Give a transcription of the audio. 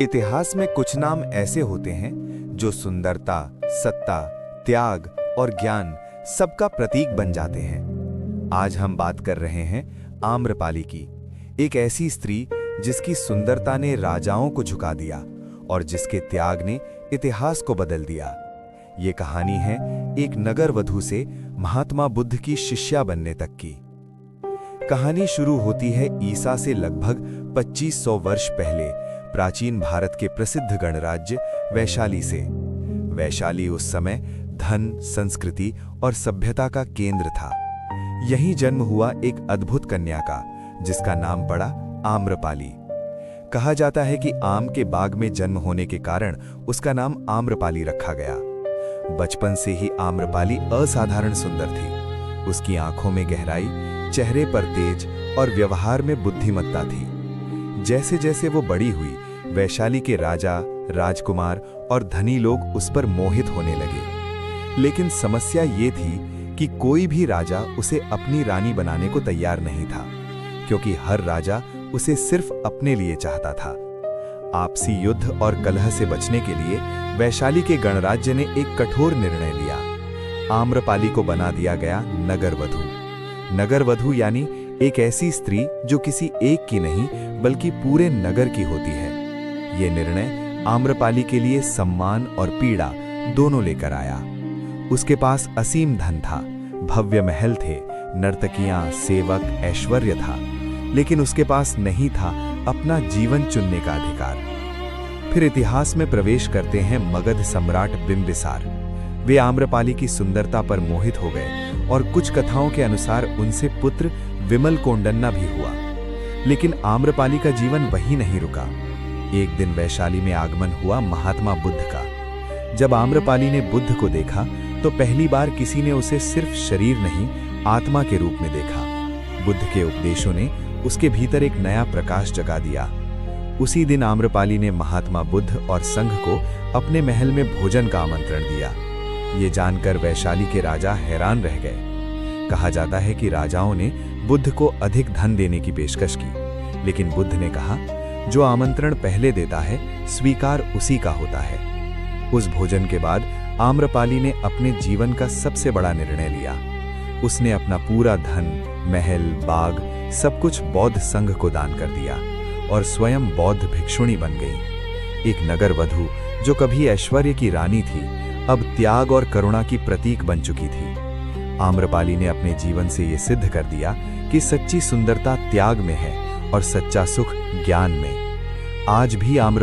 इतिहास में कुछ नाम ऐसे होते हैं जो सुंदरता, सत्ता, त्याग और ज्ञान सबका प्रतीक बन जाते हैं। आज हम बात कर रहे हैं आम्रपाली की, एक ऐसी स्त्री जिसकी सुंदरता ने राजाओं को झुका दिया और जिसके त्याग ने इतिहास को बदल दिया। ये कहानी है एक नगर वधू से महात्मा बुद्ध की शिष्या बनने तक की। कहानी शुरू होती है ईसा से लगभग 2500 वर्ष पहले प्राचीन भारत के प्रसिद्ध गणराज्य वैशाली से। वैशाली उस समय धन, संस्कृति और सभ्यता का केंद्र था। यहीं जन्म हुआ एक अद्भुत कन्या का, जिसका नाम पड़ा आम्रपाली। कहा जाता है कि आम के बाग में जन्म होने के कारण उसका नाम आम्रपाली रखा गया। बचपन से ही आम्रपाली असाधारण सुंदर थी। उसकी आंखों में गहराई, चेहरे पर तेज और व्यवहार में बुद्धिमत्ता थी। जैसे जैसे वो बड़ी हुई, वैशाली के राजा, राजकुमार और धनी लोग उस पर मोहित होने लगे। लेकिन समस्या ये थी कि कोई भी राजा उसे अपनी रानी बनाने को तैयार नहीं था, क्योंकि हर राजा उसे सिर्फ अपने लिए चाहता था। आपसी युद्ध और कलह से बचने के लिए वैशाली के गणराज्य ने एक कठोर निर्णय लिया। आम्रपाली को बना दिया गया नगर वधू। नगर वधू यानी एक ऐसी स्त्री जो किसी एक की नहीं बल्कि पूरे नगर की होती है। ये निर्णय आम्रपाली के लिए सम्मान और पीड़ा दोनों लेकर आया। उसके पास असीम धन था, भव्य महल थे, नर्तकियां, सेवक, ऐश्वर्य था, लेकिन उसके पास नहीं था अपना जीवन चुनने का अधिकार। फिर इतिहास में प्रवेश करते हैं मगध सम्राट बिंबिसार। वे आम्रपाली की सुंदरता पर मोहित हो गए और कुछ कथाओं के अनुसार उनसे पुत्र विमल कोंडन्ना भी हुआ। लेकिन आम्रपाली का जीवन वहीं नहीं रुका। एक दिन वैशाली में आगमन हुआ महात्मा बुद्ध का। जब आम्रपाली ने बुद्ध को देखा तो पहली बार किसी ने उसे सिर्फ शरीर नहीं, आत्मा के रूप में देखा। बुद्ध के उपदेशों ने उसके भीतर एक नया प्रकाश जगा दिया। उसी दिन आम्रपाली ने महात्मा बुद्ध और संघ को अपने महल में भोजन का आमंत्रण दिया। ये जानकर वैशाली के राजा हैरान रह गए। कहा जाता है कि राजाओं ने बुद्ध को अधिक धन देने की पेशकश की, लेकिन बुद्ध ने कहा, जो आमंत्रण पहले देता है स्वीकार उसी का होता है। उस भोजन के बाद आम्रपाली ने अपने जीवन का सबसे बड़ा निर्णय लिया। उसने अपना पूरा धन, महल, बाग सब कुछ बौद्ध संघ को दान कर दिया और स्वयं बौद्ध भिक्षुणी बन गई। एक नगर वधू जो कभी ऐश्वर्य की रानी थी, अब त्याग और करुणा की प्रतीक बन चुकी थी। आम्रपाली ने अपने जीवन से ये सिद्ध कर दिया कि सच्ची सुंदरता त्याग में है और सच्चा सुख ज्ञान में। आज भी आम्रपाली